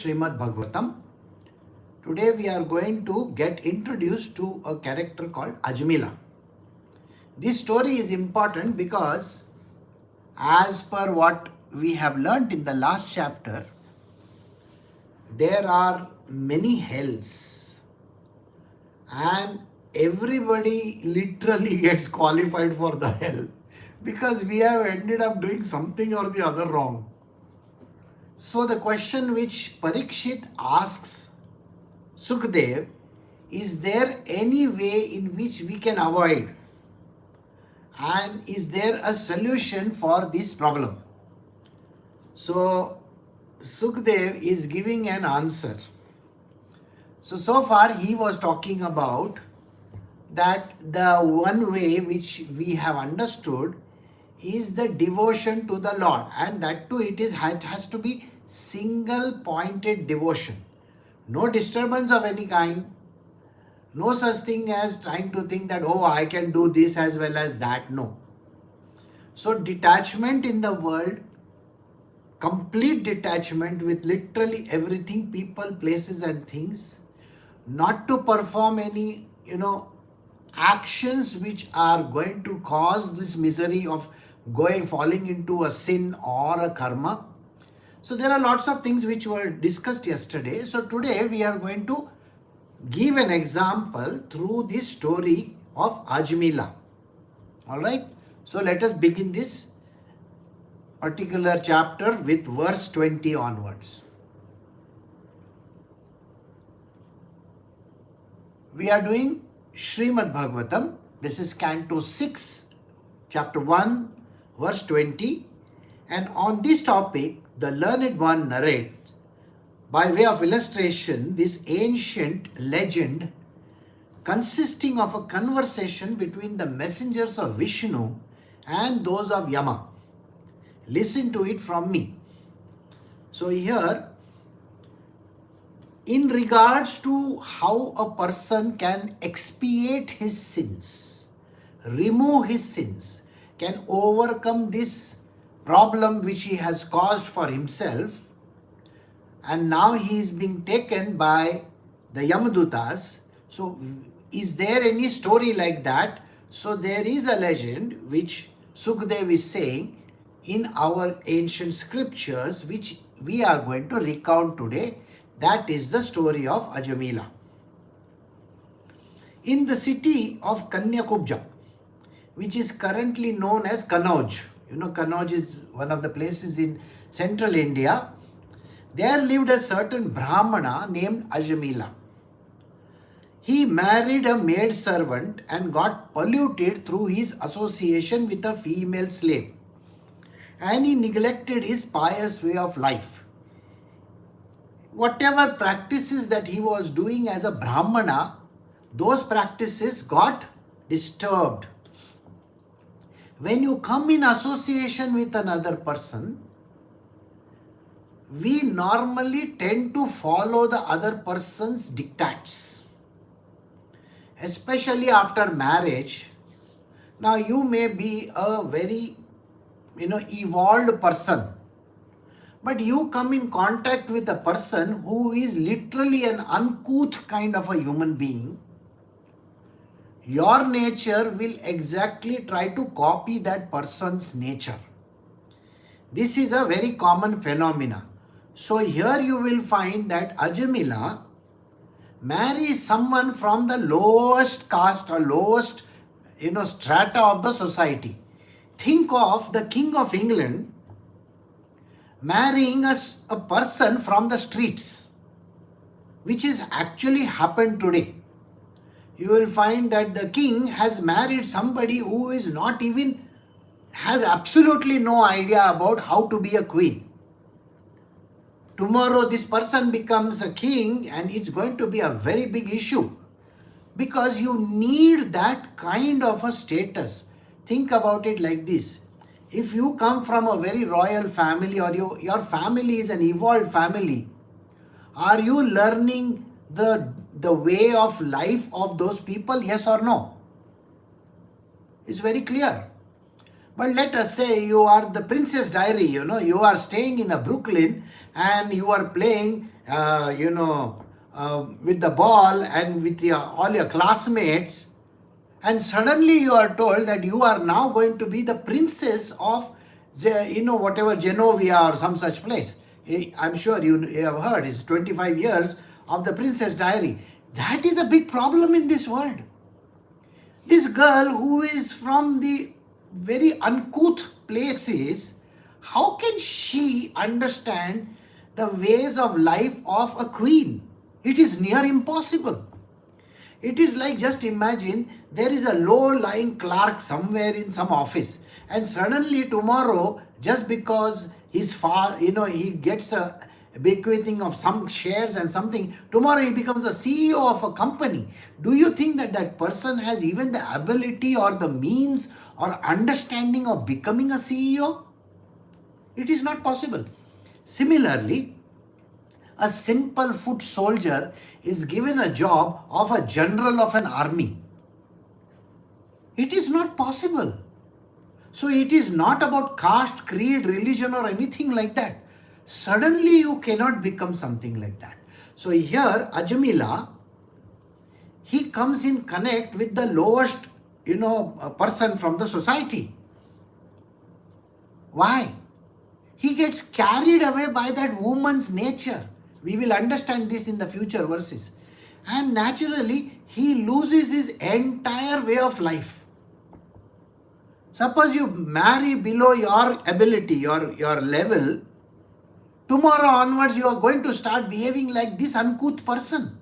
Srimad Bhagavatam. Today we are going to get introduced to a character called Ajamila. This story is important because as per what we have learnt in the last chapter, there are many hells and everybody literally gets qualified for the hell because we have ended up doing something or the other wrong. So the question which Parikshit asks Sukhdev, is there any way in which we can avoid? And is there a solution for this problem? So Sukhdev is giving an answer. So far he was talking about that the one way which we have understood is the devotion to the Lord, and that too it has to be single pointed devotion. No disturbance of any kind, no such thing as trying to think that, oh, I can do this as well as that. No. So detachment in the world, complete detachment with literally everything, people, places and things, not to perform any, actions which are going to cause this misery of falling into a sin or a karma. So there are lots of things which were discussed yesterday. So today we are going to give an example through this story of Ajamila. Alright. So let us begin this particular chapter with verse 20 onwards. We are doing Srimad Bhagavatam. This is Canto 6, Chapter 1, verse 20. And on this topic, the learned one narrates, by way of illustration, this ancient legend consisting of a conversation between the messengers of Vishnu and those of Yama. Listen to it from me. So here, in regards to how a person can expiate his sins, remove his sins, can overcome this problem which he has caused for himself, and now he is being taken by the Yamadutas. So is there any story like that? So there is a legend which Sukhdev is saying in our ancient scriptures, which we are going to recount today. That is the story of Ajamila. In the city of Kanyakubja, which is currently known as Kannauj. Kannauj is one of the places in central India. There lived a certain Brahmana named Ajamila. He married a maid servant and got polluted through his association with a female slave. And he neglected his pious way of life. Whatever practices that he was doing as a Brahmana, those practices got disturbed. When you come in association with another person, we normally tend to follow the other person's diktats. Especially after marriage. Now you may be a very, evolved person. But you come in contact with a person who is literally an uncouth kind of a human being. Your nature will exactly try to copy that person's nature. This is a very common phenomena. So here you will find that Ajamila marries someone from the lowest caste or lowest, strata of the society. Think of the King of England marrying a person from the streets, which is actually happened today. You will find that the king has married somebody who is not even, has absolutely no idea about how to be a queen. Tomorrow this person becomes a king and it's going to be a very big issue because you need that kind of a status. Think about it like this. If you come from a very royal family or your family is an evolved family, are you learning the way of life of those people? Yes or no? It's very clear. But let us say you are the Princess Diary, you are staying in a Brooklyn and you are playing with the ball and with all your classmates, and suddenly you are told that you are now going to be the princess of, whatever, Genovia or some such place. I'm sure you have heard, it's 25 years of the Princess Diary. That is a big problem in this world. This girl who is from the very uncouth places, how can she understand the ways of life of a queen? It is near impossible. It is like, just imagine, there is a low-lying clerk somewhere in some office, and suddenly tomorrow, just because he gets a bequeathing of some shares and something, tomorrow he becomes a CEO of a company. Do you think that that person has even the ability or the means or understanding of becoming a CEO? It is not possible. Similarly, a simple foot soldier is given a job of a general of an army. It is not possible. So it is not about caste, creed, religion or anything like that. Suddenly you cannot become something like that. So here Ajamila, he comes in connect with the lowest, person from the society. Why? He gets carried away by that woman's nature. We will understand this in the future verses. And naturally, he loses his entire way of life. Suppose you marry below your ability, your level, tomorrow onwards you are going to start behaving like this uncouth person.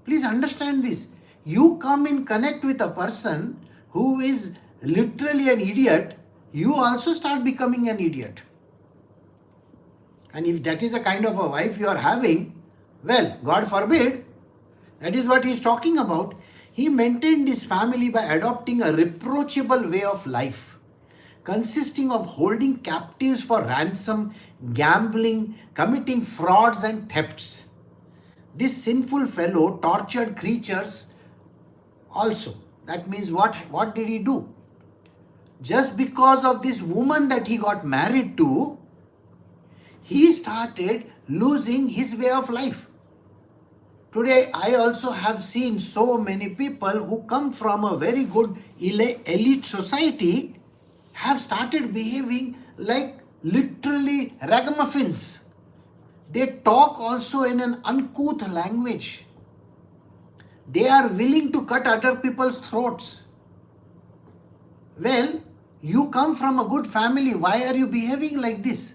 Please understand this. You come in connect with a person who is literally an idiot, you also start becoming an idiot. And if that is the kind of a wife you are having, well, God forbid, that is what he is talking about. He maintained his family by adopting a reproachable way of life, consisting of holding captives for ransom, gambling, committing frauds and thefts. This sinful fellow tortured creatures also. That means what did he do? Just because of this woman that he got married to, he started losing his way of life. Today, I also have seen so many people who come from a very good elite society have started behaving like literally ragamuffins. They talk also in an uncouth language. They are willing to cut other people's throats. Well, you come from a good family. Why are you behaving like this?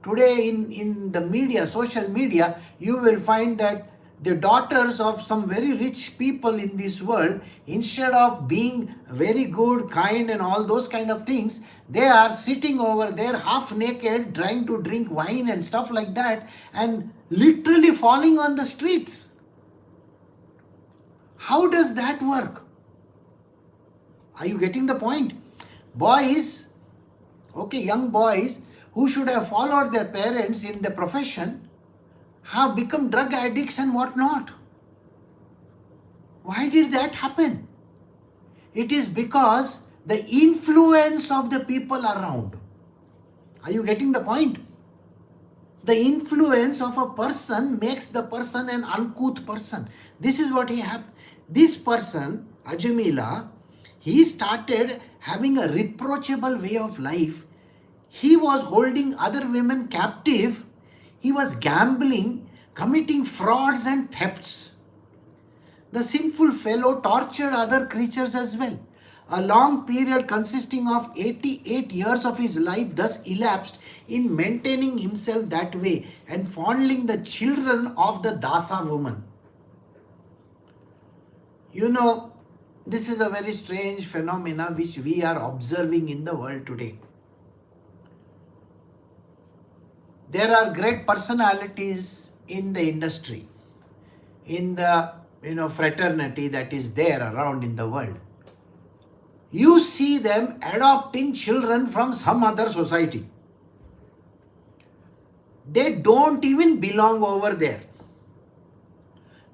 Today in the media, social media, you will find that the daughters of some very rich people in this world, instead of being very good, kind and all those kind of things, they are sitting over there half naked, trying to drink wine and stuff like that, and literally falling on the streets. How does that work? Are you getting the point? Boys, young boys who should have followed their parents in the profession have become drug addicts and whatnot. Why did that happen? It is because the influence of the people around. Are you getting the point? The influence of a person makes the person an uncouth person. This is what he happened. This person, Ajamila, he started having a reproachable way of life. He was holding other women captive. He was gambling, committing frauds and thefts. The sinful fellow tortured other creatures as well. A long period consisting of 88 years of his life thus elapsed in maintaining himself that way and fondling the children of the Dasa woman. This is a very strange phenomenon which we are observing in the world today. There are great personalities in the industry, in the fraternity that is there around in the world. You see them adopting children from some other society. They don't even belong over there.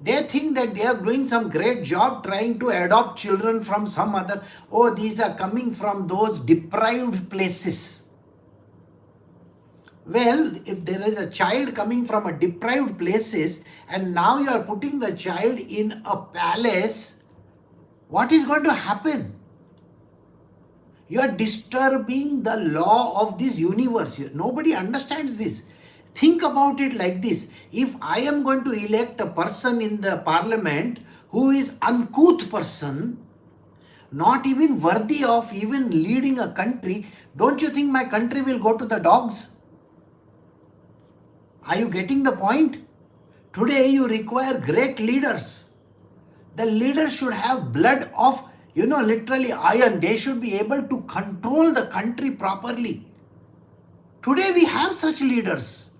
They think that they are doing some great job trying to adopt children from some other. These are coming from those deprived places. Well, if there is a child coming from a deprived places and now you are putting the child in a palace, what is going to happen? You are disturbing the law of this universe. Nobody understands this. Think about it like this. If I am going to elect a person in the parliament who is uncouth person, not even worthy of even leading a country, don't you think my country will go to the dogs? Are you getting the point? Today you require great leaders. The leaders should have blood of, literally iron. They should be able to control the country properly. Today we have such leaders.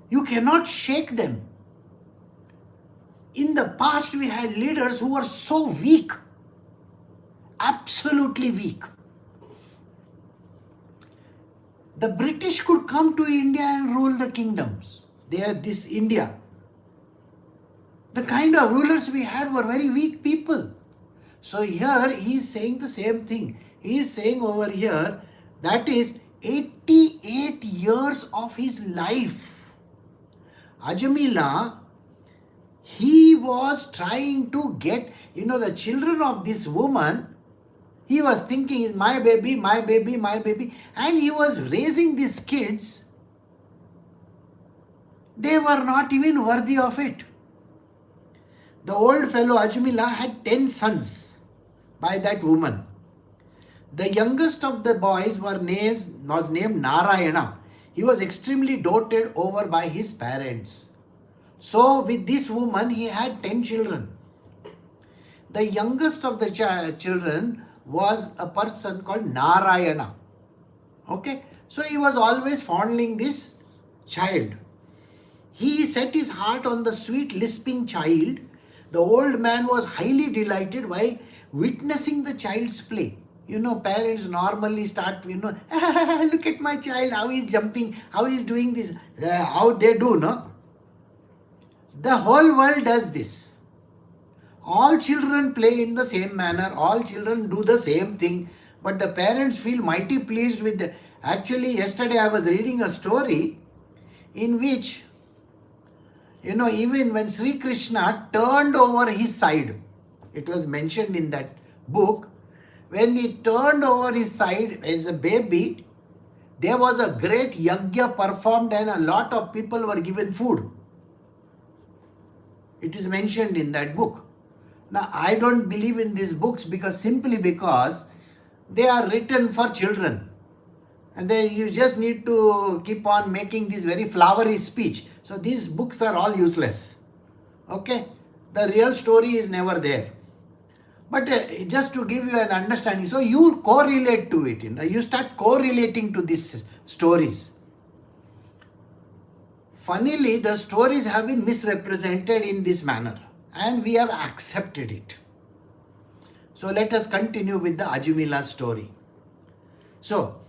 You cannot shake them. In the past we had leaders who were so weak. Absolutely weak. The British could come to India and rule the kingdoms. They are this India. The kind of rulers we had were very weak people. So here he is saying the same thing. He is saying over here, that is 88 years of his life. Ajamila, he was trying to get, the children of this woman. He was thinking, my baby, my baby, my baby. And he was raising these kids. They were not even worthy of it. The old fellow Ajamila had 10 sons by that woman. The youngest of the boys was named Narayana. He was extremely doted over by his parents. So with this woman he had 10 children. The youngest of the children was a person called Narayana. Okay, so he was always fondling this child. He set his heart on the sweet lisping child. The old man was highly delighted while witnessing the child's play. Parents normally start, look at my child, how he's jumping, how he's doing this, how they do, no? The whole world does this. All children play in the same manner. All children do the same thing. But the parents feel mighty pleased with the... Actually, yesterday I was reading a story in which, even when Sri Krishna turned over his side, it was mentioned in that book, when he turned over his side as a baby, there was a great yajna performed and a lot of people were given food. It is mentioned in that book. Now, I don't believe in these books simply because they are written for children. And then you just need to keep on making this very flowery speech. So these books are all useless. Okay? The real story is never there. But just to give you an understanding, so you correlate to it. You start correlating to these stories. Funnily, the stories have been misrepresented in this manner. And we have accepted it. So let us continue with the Ajamila story. So,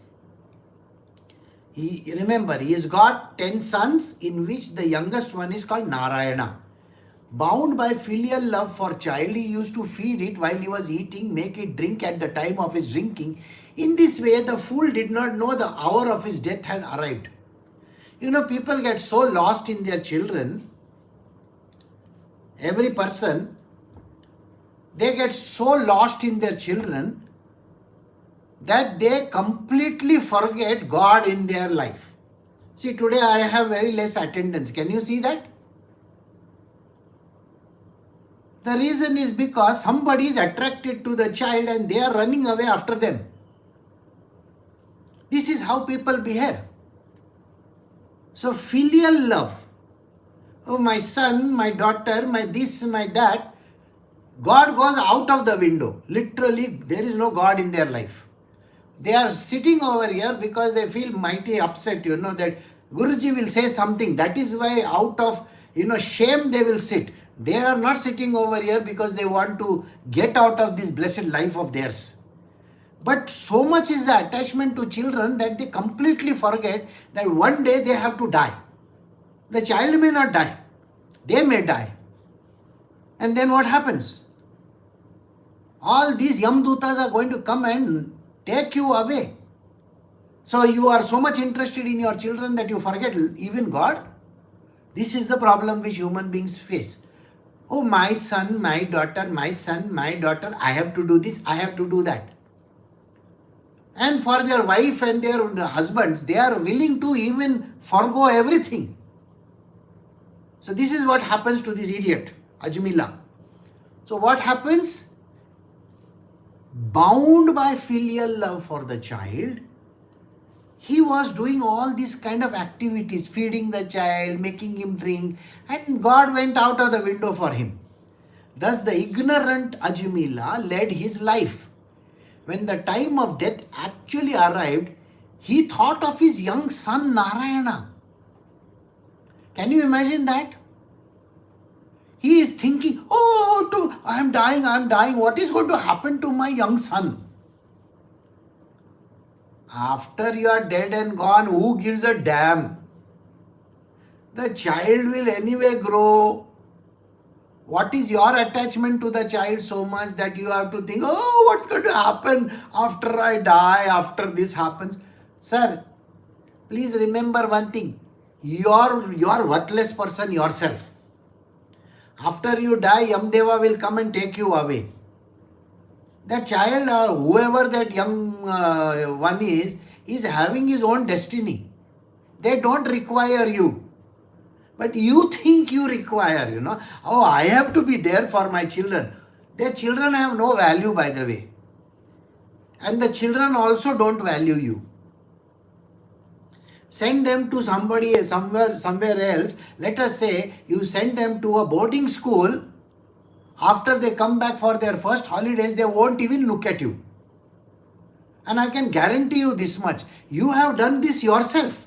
remember, he has got 10 sons, in which the youngest one is called Narayana. Bound by filial love for child, he used to feed it while he was eating, make it drink at the time of his drinking. In this way, the fool did not know the hour of his death had arrived. People get so lost in their children. Every person, they get so lost in their children that they completely forget God in their life. See, today I have very less attendance. Can you see that? The reason is because somebody is attracted to the child and they are running away after them. This is how people behave. So filial love. Oh, my son, my daughter, my this, my that. God goes out of the window. Literally, there is no God in their life. They are sitting over here because they feel mighty upset, that Guruji will say something. That is why out of, shame they will sit. They are not sitting over here because they want to get out of this blessed life of theirs. But so much is the attachment to children that they completely forget that one day they have to die. The child may not die. They may die. And then what happens? All these Yamadutas are going to come and take you away. So you are so much interested in your children that you forget even God. This is the problem which human beings face. Oh, my son, my daughter, my son, my daughter, I have to do this, I have to do that. And for their wife and their husbands, they are willing to even forego everything. So this is what happens to this idiot, Ajamila. So what happens? Bound by filial love for the child, he was doing all these kind of activities, feeding the child, making him drink, and God went out of the window for him. Thus the ignorant Ajamila led his life. When the time of death actually arrived, he thought of his young son Narayana. Can you imagine that? He is thinking, I am dying. What is going to happen to my young son? After you are dead and gone, who gives a damn? The child will anyway grow. What is your attachment to the child so much that you have to think, what's going to happen after I die, after this happens? Sir, please remember one thing. You are worthless person yourself. After you die, Yamdeva will come and take you away. That child, whoever that young one is having his own destiny. They don't require you. But you think you require, I have to be there for my children. Their children have no value, by the way. And the children also don't value you. Send them to somebody, somewhere else. Let us say you send them to a boarding school. After they come back for their first holidays, they won't even look at you. And I can guarantee you this much. You have done this yourself.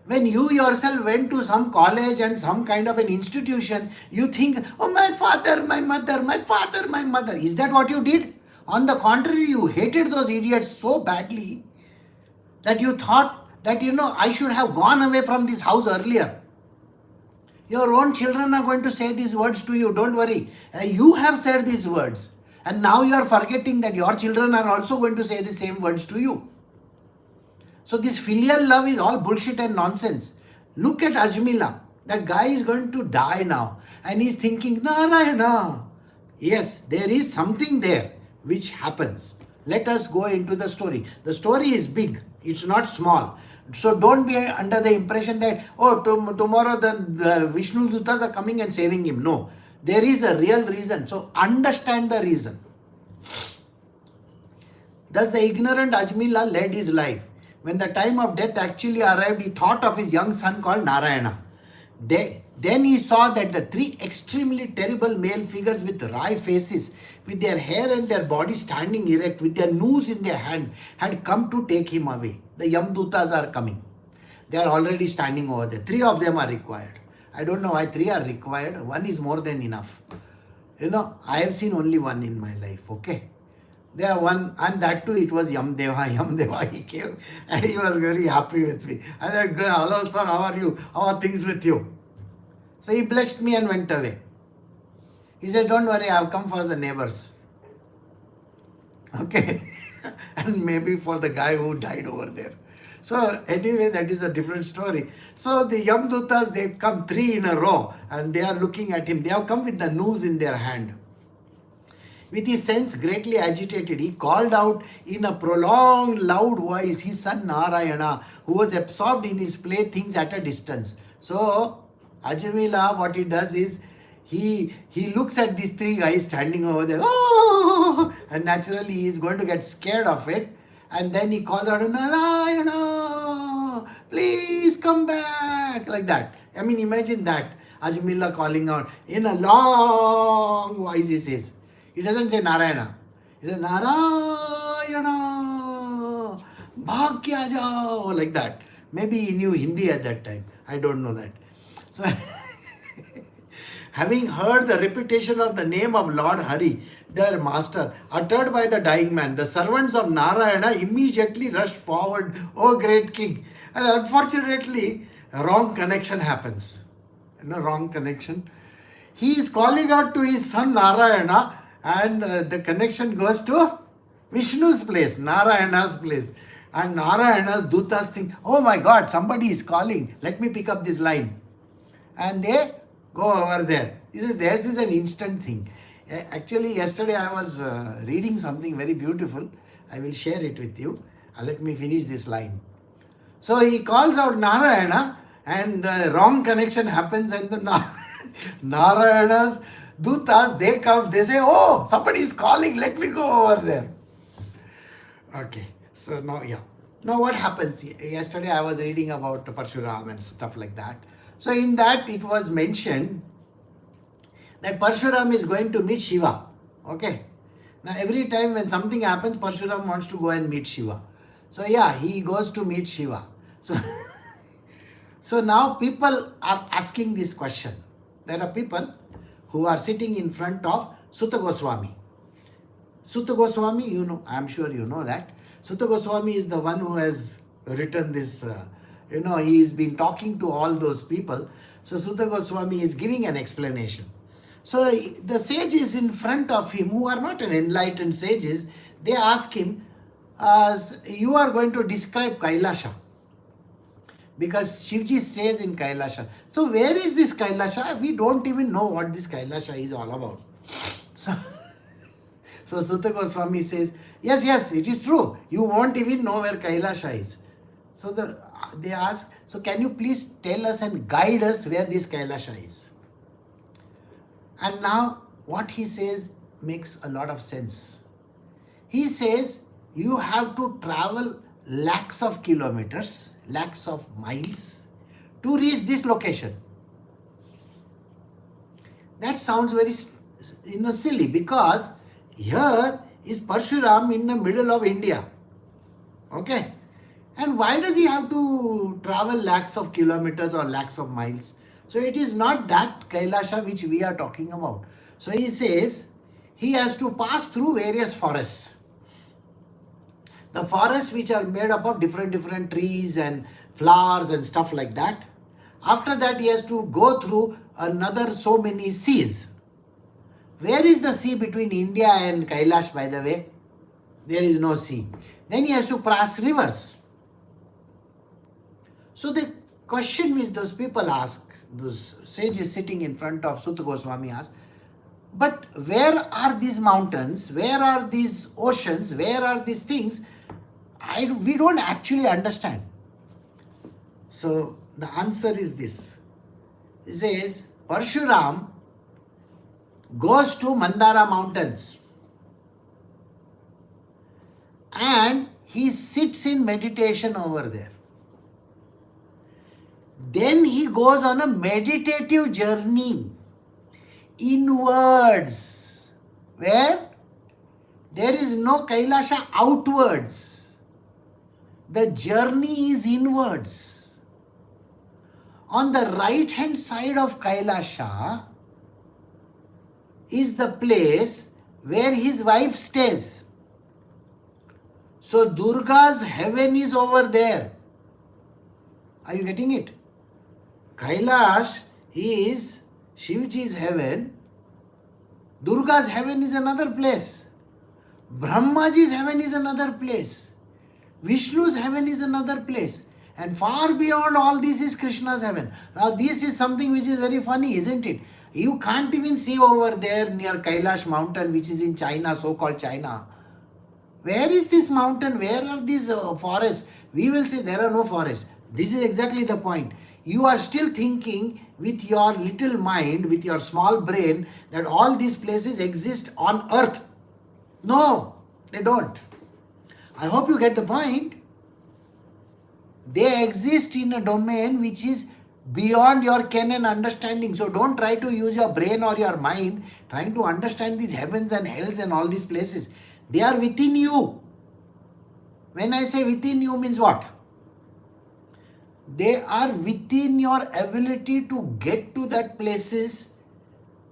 When you yourself went to some college and some kind of an institution, you think, my father, my mother, my father, my mother. Is that what you did? On the contrary, you hated those idiots so badly that you thought that, I should have gone away from this house earlier. Your own children are going to say these words to you. Don't worry. You have said these words. And now you are forgetting that your children are also going to say the same words to you. So this filial love is all bullshit and nonsense. Look at Ajamila. That guy is going to die now. And he's thinking, Narayana. Yes, there is something there which happens. Let us go into the story. The story is big. It's not small. So don't be under the impression that, tomorrow the Vishnudutas are coming and saving him. No. There is a real reason. So understand the reason. Thus the ignorant Ajamila led his life. When the time of death actually arrived, he thought of his young son called Narayana. Then he saw that the three extremely terrible male figures with wry faces, with their hair and their body standing erect, with their noose in their hand, had come to take him away. The Yamadutas are coming. They are already standing over there. 3 of them are required. I don't know why 3 are required. 1 is more than enough. I have seen only 1 in my life. Okay. There one, and that too, it was Yamdeva, he came and he was very happy with me. I said, hello sir, how are you? How are things with you? So he blessed me and went away. He said, don't worry, I have come for the neighbors. Okay. And maybe for the guy who died over there. So anyway, that is a different story. So the Yamadutas, they come 3 in a row and they are looking at him. They have come with the noose in their hand. With his sense greatly agitated, he called out in a prolonged, loud voice his son Narayana, who was absorbed in his playthings at a distance. So, Ajamila, what he does is, he looks at these 3 guys standing over there, and naturally he is going to get scared of it. And then he calls out, Narayana, please come back, like that. I mean, imagine that, Ajamila calling out in a long voice, he says. He doesn't say Narayana. He says Narayana, Bhagya jao, like that. Maybe he knew Hindi at that time. I don't know that. So, having heard the reputation of the name of Lord Hari, their master, uttered by the dying man, the servants of Narayana immediately rushed forward, O great king. And unfortunately, a wrong connection happens. Wrong connection. He is calling out to his son Narayana, and the connection goes to Vishnu's place, Narayana's place. And Narayana's Dutas think, oh my God, somebody is calling. Let me pick up this line. And they go over there. This is an instant thing. Actually, yesterday I was reading something very beautiful. I will share it with you. Let me finish this line. So he calls out Narayana and the wrong connection happens and the Narayana's Dutas, they come, they say, oh, somebody is calling, let me go over there. Okay, so now, Now what happens? Yesterday I was reading about Parshuram and stuff like that. So in that it was mentioned that Parshuram is going to meet Shiva. Okay. Now every time when something happens, Parshuram wants to go and meet Shiva. So he goes to meet Shiva. So now people are asking this question. There are people who are sitting in front of Sutta Goswami. Sutta Goswami, I am sure you know that. Sutta Goswami is the one who has written this, he's been talking to all those people. So Sutta Goswami is giving an explanation. So the sages in front of him, who are not an enlightened sages, they ask him, you are going to describe Kailasha. Because Shivji stays in Kailasha. So where is this Kailasha? We don't even know what this Kailasha is all about. So Sutta Goswami says, yes, it is true. You won't even know where Kailasha is. So they ask, so can you please tell us and guide us where this Kailasha is? And now what he says makes a lot of sense. He says you have to travel lakhs of kilometers, lakhs of miles to reach this location. That sounds very silly because here is Parshuram in the middle of India. Okay. And why does he have to travel lakhs of kilometers or lakhs of miles? So it is not that Kailasha which we are talking about. So he says he has to pass through various forests. The forests which are made up of different trees and flowers and stuff like that. After that he has to go through another so many seas. Where is the sea between India and Kailash, by the way? There is no sea. Then he has to pass rivers. So the question which those people ask, those sages sitting in front of Sutta Goswami ask, but where are these mountains? Where are these oceans? Where are these things? We don't actually understand. So the answer is this. It says, Parshuram goes to Mandara mountains and he sits in meditation over there. Then he goes on a meditative journey inwards, where there is no Kailasha outwards. The journey is inwards. On the right hand side of Kailasha is the place where his wife stays. So Durga's heaven is over there. Are you getting it? Kailash is Shivji's heaven. Durga's heaven is another place. Brahmaji's heaven is another place. Vishnu's heaven is another place. And far beyond all this is Krishna's heaven. Now this is something which is very funny, isn't it? You can't even see over there near Kailash mountain, which is in China, so-called China. Where is this mountain? Where are these forests? We will say there are no forests. This is exactly the point. You are still thinking with your little mind, with your small brain, that all these places exist on earth. No, they don't. I hope you get the point. They exist in a domain which is beyond your ken and understanding. So don't try to use your brain or your mind trying to understand these heavens and hells and all these places. They are within you. When I say within you means what? They are within your ability to get to that places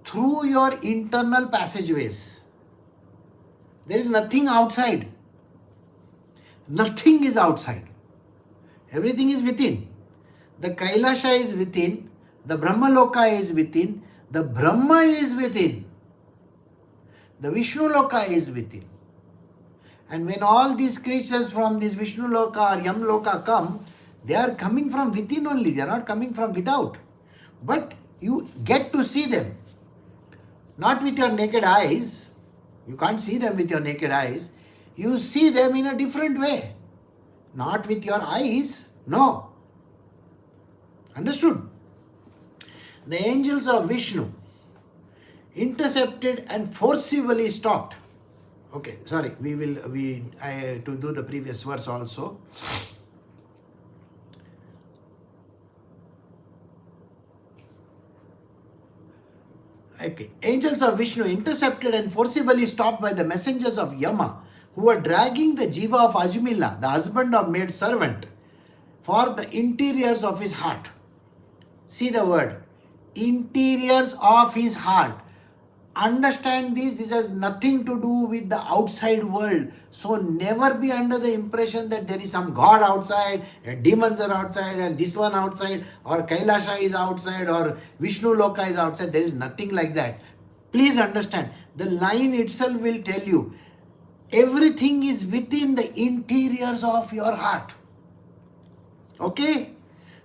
through your internal passageways. There is nothing outside. Nothing is outside. Everything is within. The Kailasha is within. The Brahmaloka is within. The Brahma is within. The Vishnu Loka is within. And when all these creatures from this Vishnu Loka or Yam Loka come, they are coming from within only, they are not coming from without. But you get to see them. Not with your naked eyes. You can't see them with your naked eyes. You see them in a different way. Not with your eyes. No. Understood? The angels of Vishnu intercepted and forcibly stopped. Okay, sorry, to do the previous verse also. Okay, angels of Vishnu intercepted and forcibly stopped by the messengers of Yama, who were dragging the jiva of Ajamila, the husband of maid servant, for the interiors of his heart. See the word, interiors of his heart. Understand this has nothing to do with the outside world. So never be under the impression that there is some God outside, demons are outside, and this one outside, or Kailasha is outside, or Vishnu Loka is outside. There is nothing like that. Please understand, the line itself will tell you, everything is within the interiors of your heart. Okay?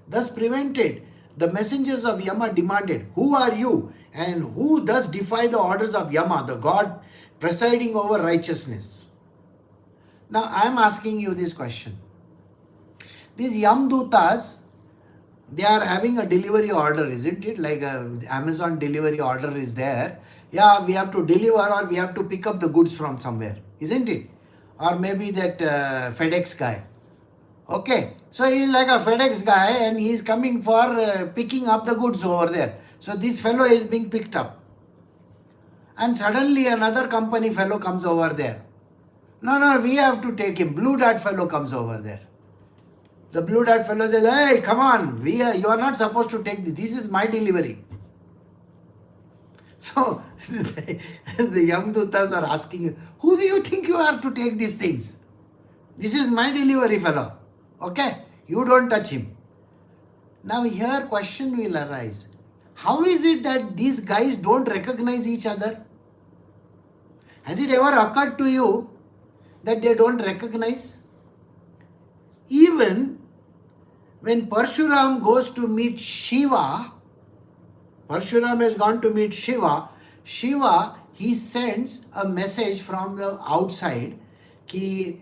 Thus prevented, the messengers of Yama demanded, who are you? And who thus defy the orders of Yama, the God presiding over righteousness? Now I am asking you this question. These Yamadutas, they are having a delivery order, isn't it? Like Amazon delivery order is there. Yeah, we have to deliver or we have to pick up the goods from somewhere, isn't it? Or maybe that FedEx guy. Okay, so he is like a FedEx guy and he is coming for picking up the goods over there. So this fellow is being picked up. And suddenly another company fellow comes over there. No, we have to take him. Blue Dart fellow comes over there. The Blue Dart fellow says, hey, come on, you are not supposed to take this. This is my delivery. So the Yamadutas are asking you, who do you think you are to take these things? This is my delivery fellow. Okay, you don't touch him. Now here question will arise. How is it that these guys don't recognize each other? Has it ever occurred to you that they don't recognize? Even when Parshuram goes to meet Shiva, Parshuram has gone to meet Shiva. Shiva, he sends a message from the outside. See,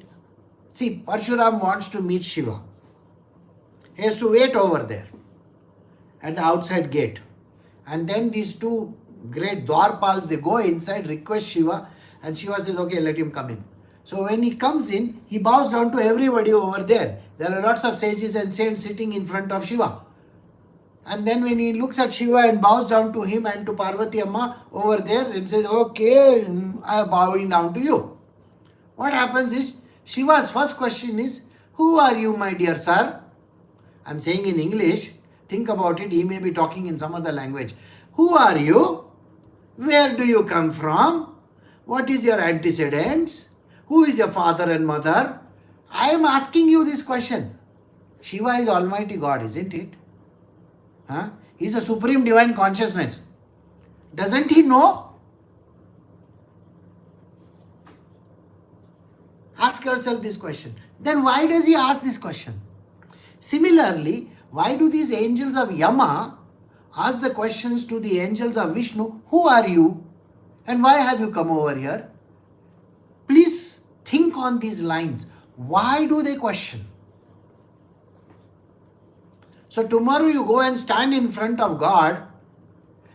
Parshuram wants to meet Shiva. He has to wait over there at the outside gate. And then these two great Dwarpals, they go inside, request Shiva, and Shiva says, okay, let him come in. So when he comes in, he bows down to everybody over there. There are lots of sages and saints sitting in front of Shiva. And then when he looks at Shiva and bows down to him and to Parvati Amma over there and says, okay, I am bowing down to you. What happens is, Shiva's first question is, who are you, my dear sir? I am saying in English. Think about it, he may be talking in some other language. Who are you? Where do you come from? What is your antecedents? Who is your father and mother? I am asking you this question. Shiva is Almighty God, isn't it? He is the Supreme Divine Consciousness. Doesn't he know? Ask yourself this question. Then why does he ask this question? Similarly, why do these angels of Yama ask the questions to the angels of Vishnu, who are you? And why have you come over here? Please think on these lines. Why do they question? So tomorrow you go and stand in front of God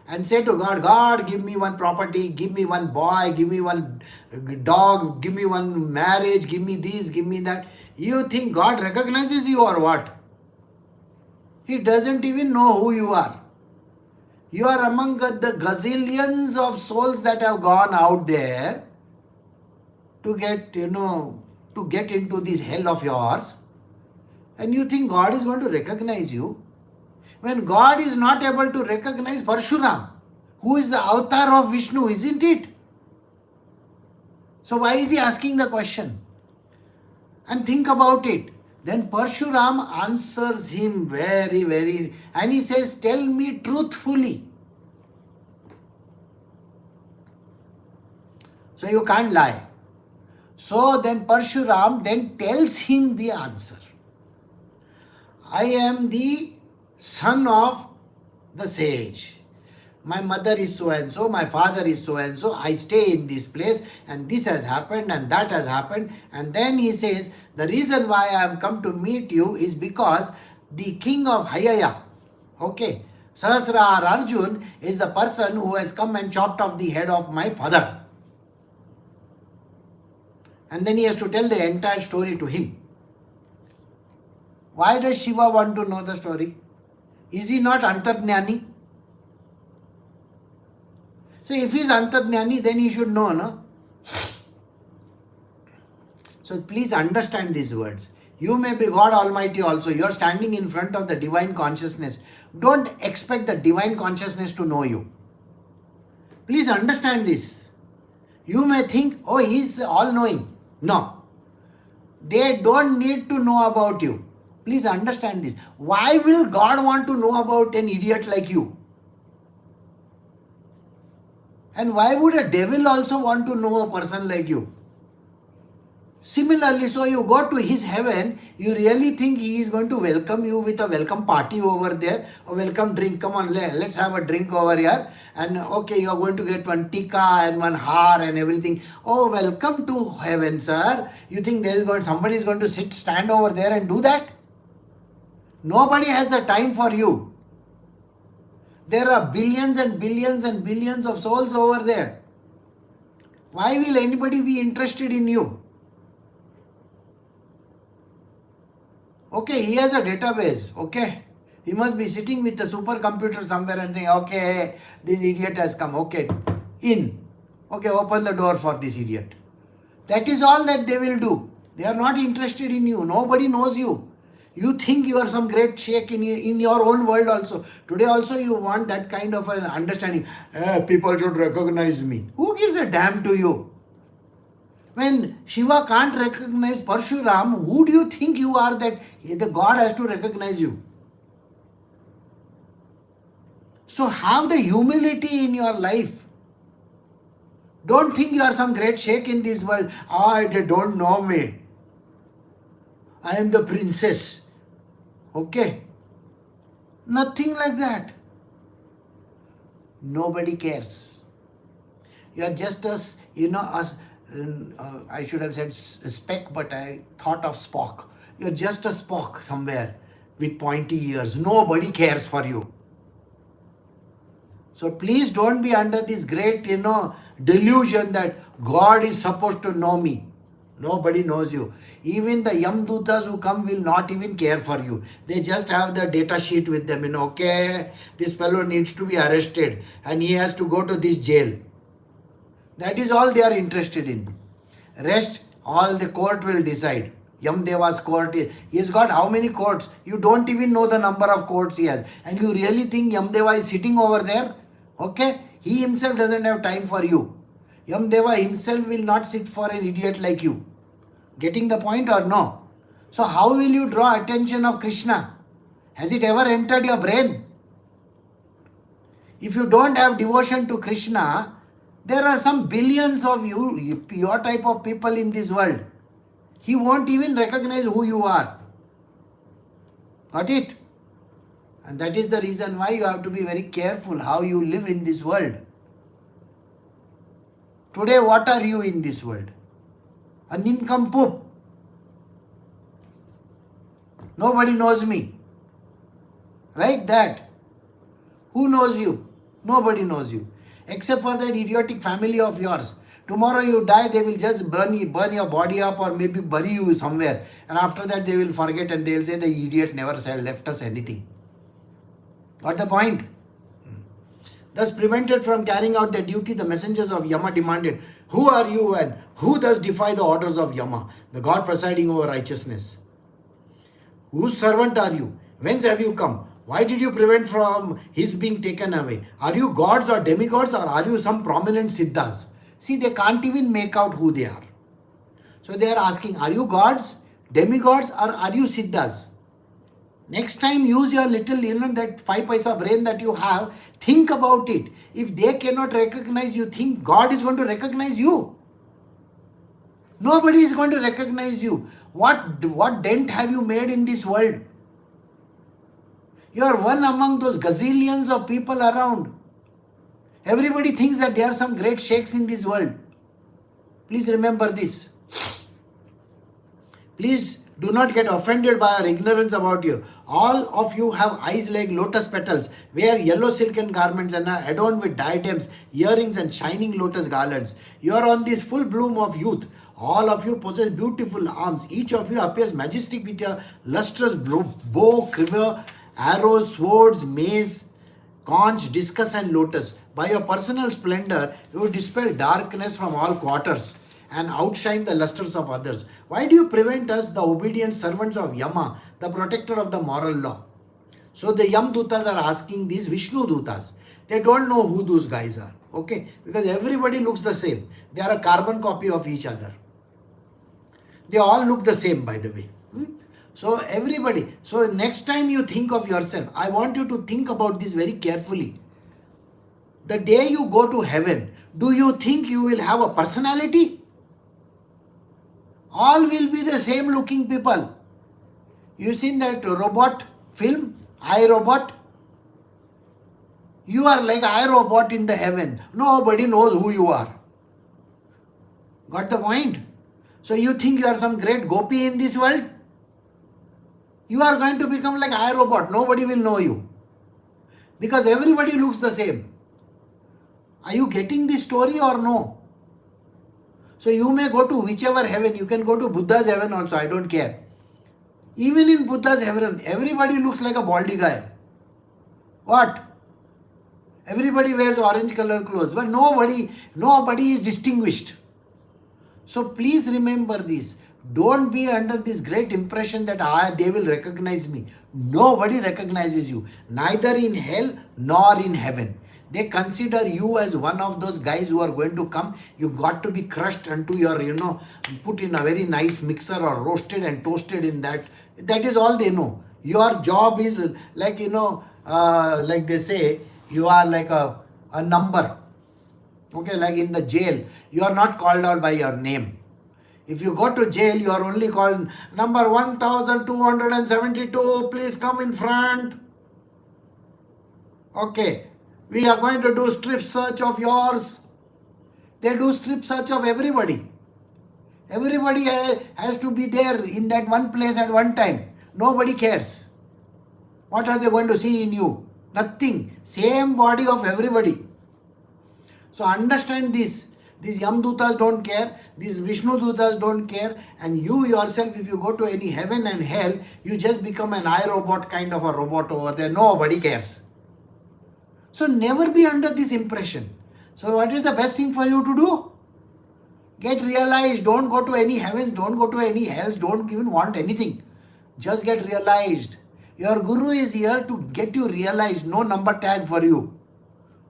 and say to God, God, give me one property, give me one boy, give me one dog, give me one marriage, give me this, give me that. You think God recognizes you or what? He doesn't even know who you are. You are among the gazillions of souls that have gone out there to get into this hell of yours. And you think God is going to recognize you? When God is not able to recognize Parshuram, who is the avatar of Vishnu, isn't it? So why is he asking the question? And think about it. Then Parshuram answers him very, and he says, tell me truthfully. So you can't lie. So then Parshuram then tells him the answer. I am the son of the sage. My mother is so and so, my father is so and so, I stay in this place and this has happened and that has happened. And then he says, the reason why I have come to meet you is because the king of Hayaya, okay, Sahasra or Arjun is the person who has come and chopped off the head of my father. And then he has to tell the entire story to him. Why does Shiva want to know the story? Is he not Antarjnani? So if he is Antarjnani, then he should know, no? So please understand these words. You may be God Almighty also. You are standing in front of the divine consciousness. Don't expect the divine consciousness to know you. Please understand this. You may think, oh, he is all-knowing. No. They don't need to know about you. Please understand this. Why will God want to know about an idiot like you? And why would a devil also want to know a person like you? Similarly, so you go to his heaven, you really think he is going to welcome you with a welcome party over there, a welcome drink, come on, let's have a drink over here, and okay, you are going to get one tikka and one har and everything. Oh, welcome to heaven, sir. You think somebody is going to stand over there and do that? Nobody has the time for you. There are billions and billions and billions of souls over there. Why will anybody be interested in you? Okay, he has a database. Okay, he must be sitting with the supercomputer somewhere and saying, okay, this idiot has come. Okay, in. Okay, open the door for this idiot. That is all that they will do. They are not interested in you. Nobody knows you. You think you are some great sheikh in your own world also. Today also you want that kind of an understanding. People should recognize me. Who gives a damn to you? When Shiva can't recognize Parshuram, who do you think you are that the God has to recognize you? So have the humility in your life. Don't think you are some great sheikh in this world. They don't know me. I am the princess. Okay. Nothing like that. Nobody cares. You are just as, I should have said speck, but I thought of Spock. You are just a Spock somewhere with pointy ears. Nobody cares for you. So please don't be under this great, delusion that God is supposed to know me. Nobody knows you. Even the Yamadutas who come will not even care for you. They just have the data sheet with them. Okay, this fellow needs to be arrested and he has to go to this jail. That is all they are interested in. Rest, all the court will decide. Yamdeva's court, he has got how many courts? You don't even know the number of courts he has. And you really think Yamdeva is sitting over there? Okay, he himself doesn't have time for you. Yamdeva himself will not sit for an idiot like you. Getting the point or no? So how will you draw attention of Krishna? Has it ever entered your brain? If you don't have devotion to Krishna, there are some billions of your type of people in this world. He won't even recognize who you are. Got it? And that is the reason why you have to be very careful how you live in this world. Today, what are you in this world? A nincompoop. Nobody knows me. Like that. Who knows you? Nobody knows you. Except for that idiotic family of yours. Tomorrow you die, they will just burn your body up or maybe bury you somewhere. And after that they will forget and they will say the idiot never left us anything. Got the point? Thus prevented from carrying out their duty, the messengers of Yama demanded, who are you and who does defy the orders of Yama, the God presiding over righteousness? Whose servant are you? Whence have you come? Why did you prevent from his being taken away? Are you gods or demigods or are you some prominent siddhas? See, they can't even make out who they are. So they are asking, are you gods, demigods or are you siddhas? Next time use your little, that 5 paisa brain that you have. Think about it. If they cannot recognize you, think God is going to recognize you. Nobody is going to recognize you. What dent have you made in this world? You are one among those gazillions of people around. Everybody thinks that there are some great sheikhs in this world. Please remember this. Please do not get offended by our ignorance about you. All of you have eyes like lotus petals, wear yellow silken garments and are adorned with diadems, earrings and shining lotus garlands. You are on this full bloom of youth. All of you possess beautiful arms. Each of you appears majestic with your lustrous bow, quiver, arrows, swords, mace, conch, discus and lotus. By your personal splendor, you dispel darkness from all quarters and outshine the lusters of others. Why do you prevent us, the obedient servants of Yama, the protector of the moral law? So the Yamadutas are asking these Vishnu Dutas. They don't know who those guys are. Okay? Because everybody looks the same. They are a carbon copy of each other. They all look the same, by the way. So everybody, so next time you think of yourself, I want you to think about this very carefully. The day you go to heaven, do you think you will have a personality? All will be the same looking people. You seen that robot film, iRobot? You are like iRobot in the heaven. Nobody knows who you are. Got the point? So you think you are some great gopi in this world? You are going to become like iRobot. Nobody will know you. Because everybody looks the same. Are you getting this story or no? So you may go to whichever heaven. You can go to Buddha's heaven also. I don't care. Even in Buddha's heaven, everybody looks like a baldy guy. What? Everybody wears orange color clothes. But nobody is distinguished. So please remember this. Don't be under this great impression that they will recognize me. Nobody recognizes you. Neither in hell nor in heaven. They consider you as one of those guys who are going to come. You got to be crushed into your, put in a very nice mixer or roasted and toasted in that. That is all they know. Your job is like, like they say, you are like a number. Okay, like in the jail, you are not called out by your name. If you go to jail, you are only called number 1272, please come in front. Okay, we are going to do strip search of yours. They do strip search of everybody. Everybody has to be there in that one place at one time. Nobody cares. What are they going to see in you? Nothing. Same body of everybody. So understand this. These Yamadutas don't care. These Vishnu Dutas don't care. And you yourself, if you go to any heaven and hell, you just become an iRobot kind of a robot over there. Nobody cares. So never be under this impression. So what is the best thing for you to do? Get realized. Don't go to any heavens. Don't go to any hells. Don't even want anything. Just get realized. Your Guru is here to get you realized. No number tag for you.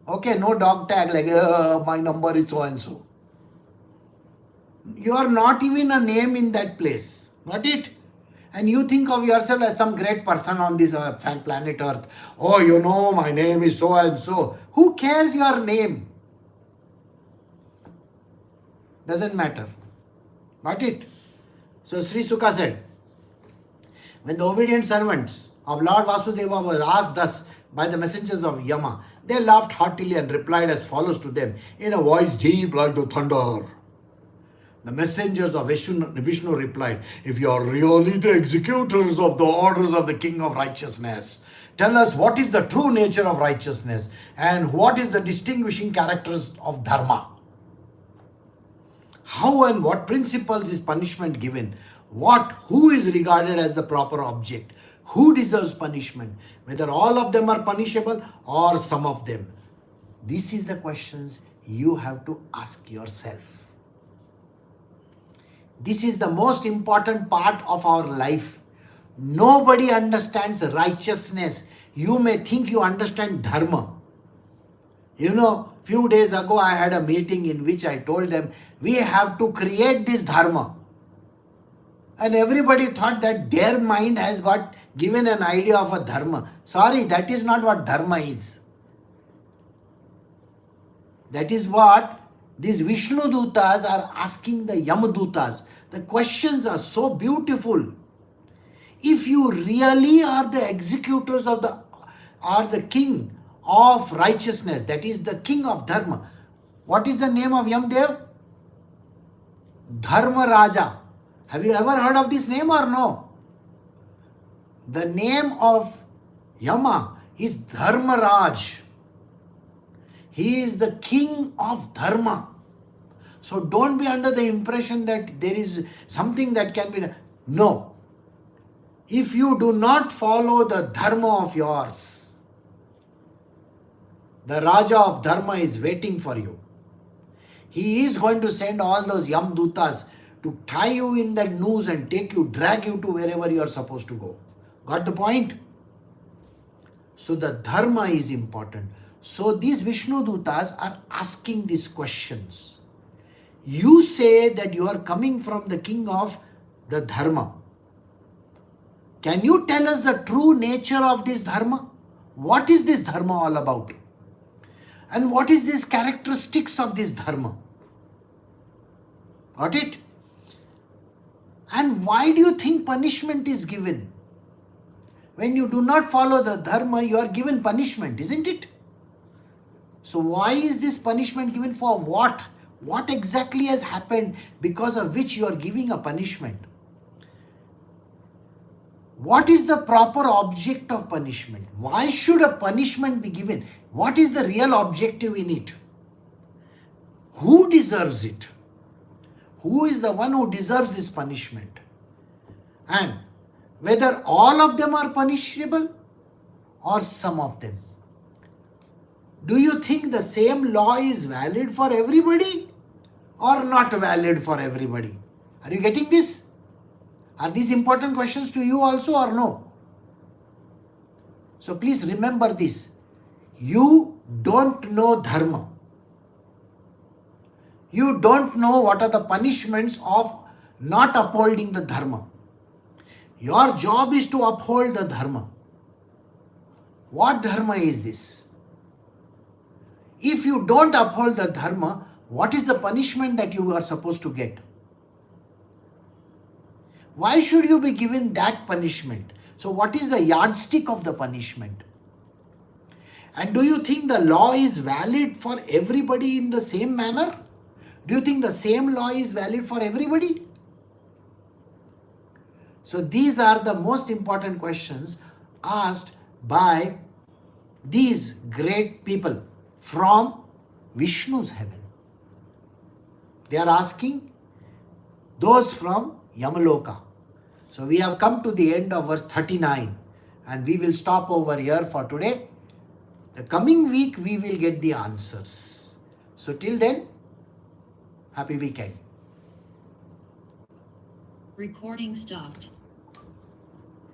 Okay, no dog tag like, my number is so and so. You are not even a name in that place. Got it? And you think of yourself as some great person on this planet Earth. Oh, my name is so and so. Who cares your name? Doesn't matter. Got it? So Sri Sukha said, when the obedient servants of Lord Vasudeva were asked thus by the messengers of Yama, they laughed heartily and replied as follows to them in a voice deep like the thunder. The messengers of Vishnu replied, if you are really the executors of the orders of the King of Righteousness, tell us what is the true nature of righteousness and what is the distinguishing characters of Dharma. How and what principles is punishment given? Who is regarded as the proper object? Who deserves punishment? Whether all of them are punishable or some of them. This is the questions you have to ask yourself. This is the most important part of our life. Nobody understands righteousness. You may think you understand dharma. Few days ago I had a meeting in which I told them, we have to create this dharma. And everybody thought that their mind has got given an idea of a dharma. Sorry, that is not what dharma is. That is what These Vishnudutas are asking the Yamadutas. The questions are so beautiful. If you really are the executors of the king of righteousness, that is the king of dharma. What is the name of Yamdev? Dharma Raja. Have you ever heard of this name or no? The name of Yama is Dharmaraj. He is the king of dharma. So don't be under the impression that there is something that can be done. No. If you do not follow the dharma of yours, the Raja of Dharma is waiting for you. He is going to send all those Yamdutas to tie you in that noose and drag you to wherever you are supposed to go. Got the point? So the dharma is important. So these Vishnudutas are asking these questions. You say that you are coming from the king of the dharma. Can you tell us the true nature of this dharma? What is this dharma all about? And what is these characteristics of this dharma? Got it? And why do you think punishment is given? When you do not follow the dharma, you are given punishment, isn't it? So why is this punishment given? For what? What exactly has happened because of which you are giving a punishment? What is the proper object of punishment? Why should a punishment be given? What is the real objective in it? Who deserves it? Who is the one who deserves this punishment? And whether all of them are punishable or some of them. Do you think the same law is valid for everybody or not valid for everybody? Are you getting this? Are these important questions to you also or no? So please remember this. You don't know dharma. You don't know what are the punishments of not upholding the dharma. Your job is to uphold the dharma. What dharma is this? If you don't uphold the dharma, what is the punishment that you are supposed to get? Why should you be given that punishment? So what is the yardstick of the punishment? And do you think the law is valid for everybody in the same manner? Do you think the same law is valid for everybody? So these are the most important questions asked by these great people from Vishnu's heaven. They are asking those from Yamaloka. So we have come to the end of verse 39 and we will stop over here for today. The coming week we will get the answers. So till then, happy weekend. Recording stopped.